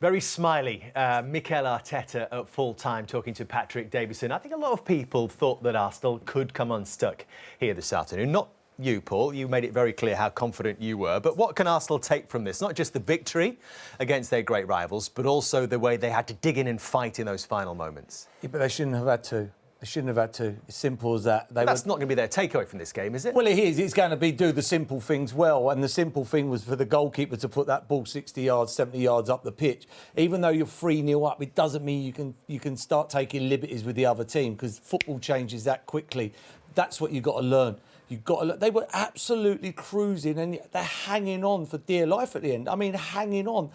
Very smiley, Mikel Arteta at full-time talking to Patrick Davison. I think a lot of people thought that Arsenal could come unstuck here this afternoon. Not you, Paul. You made it very clear how confident you were. But what can Arsenal take from this? Not just the victory against their great rivals, but also the way they had to dig in and fight in those final moments. Yeah, but they shouldn't have had to. They shouldn't have had to. It's simple as that. That's not going to be their takeaway from this game, is it? Well, it is. It's going to be do the simple things well. And the simple thing was for the goalkeeper to put that ball 60 yards, 70 yards up the pitch. Even though you're 3-0 up, it doesn't mean you can start taking liberties with the other team, because football changes that quickly. That's what you've got to learn. You've got to learn. They were absolutely cruising and they're hanging on for dear life at the end. I mean, hanging on.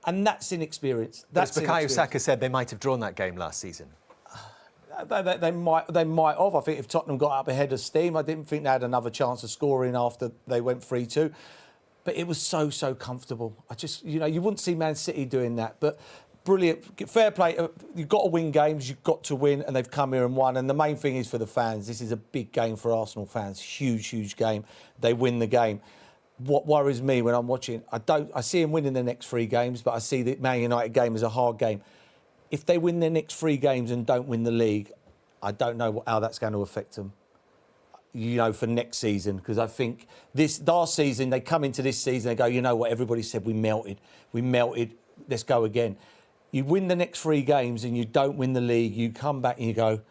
And that's inexperience. That's Bukayo Saka said they might have drawn that game last season. They might have. I think if Tottenham got up ahead of steam, I didn't think they had another chance of scoring after they went 3-2. But it was so comfortable. You wouldn't see Man City doing that. But brilliant, fair play. You've got to win games. You've got to win, and they've come here and won. And the main thing is for the fans. This is a big game for Arsenal fans. Huge game. They win the game. What worries me when I'm watching, I see them winning the next 3 games, but I see the Man United game as a hard game. If they win their next 3 games and don't win the league, I don't know how that's going to affect them, for next season. Because I think last season, they come into this season, they go, you know what, everybody said we melted, let's go again. You win the next 3 games and you don't win the league, you come back and you go,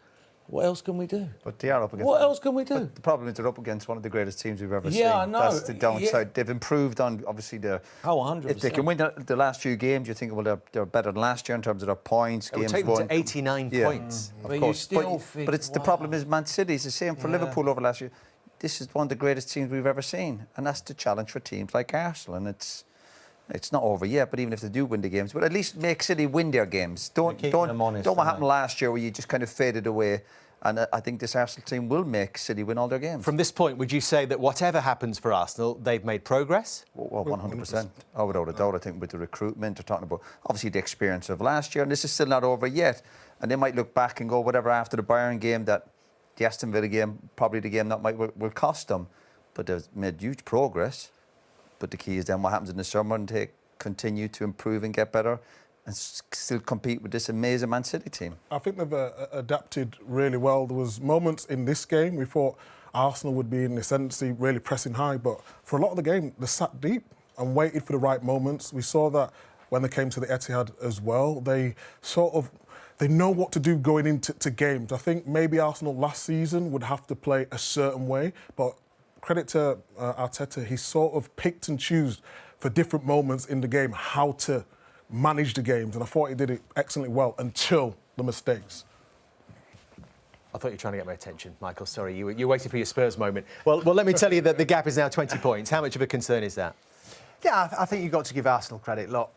what else can we do? But they are up against... What else can we do? But the problem is they're up against one of the greatest teams we've ever seen. Yeah, I know. That's the downside. Yeah. They've improved on, obviously, the... Oh, 100%. If they can win the last few games, you think, well, they're better than last year in terms of their points, games won. It would take them to 89 points. Of course. But it's the problem is Man City. It's the same for Liverpool over last year. This is one of the greatest teams we've ever seen. And that's the challenge for teams like Arsenal. And it's not over yet, but even if they do win the games, but at least make City win their games. Don't what happened last year where you just kind of faded away. And I think this Arsenal team will make City win all their games. From this point, would you say that whatever happens for Arsenal, they've made progress? Well, 100%. Oh, without a doubt, I think with the recruitment, they're talking about obviously the experience of last year, and this is still not over yet. And they might look back and go, whatever, after the Bayern game, that the Aston Villa game, probably the game that will cost them. But they've made huge progress. But the key is then what happens in the summer, and they continue to improve and get better and still compete with this amazing Man City team. I think they've adapted really well. There was moments in this game we thought Arsenal would be in the ascendancy, really pressing high, but for a lot of the game, they sat deep and waited for the right moments. We saw that when they came to the Etihad as well. They know what to do going into games. I think maybe Arsenal last season would have to play a certain way, but credit to Arteta, he sort of picked and chose for different moments in the game how to manage the games, and I thought he did it excellently well until the mistakes. I thought you were trying to get my attention, Michael. Sorry, you're waiting for your Spurs moment. Well, let me tell you that the gap is now 20 points. How much of a concern is that? Yeah, I think you've got to give Arsenal credit. Look,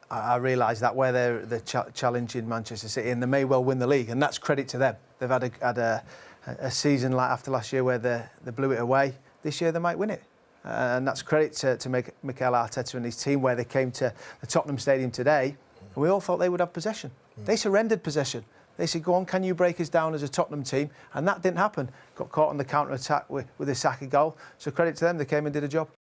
I realise that where they're challenging Manchester City, and they may well win the league, and that's credit to them. They've had a season like after last year where they blew it away. This year they might win it. And that's credit to Mikel Arteta and his team, where they came to the Tottenham Stadium today, and we all thought they would have possession. They surrendered possession. They said, go on, can you break us down as a Tottenham team? And that didn't happen. Got caught on the counter-attack with the Saka goal. So credit to them, they came and did a job.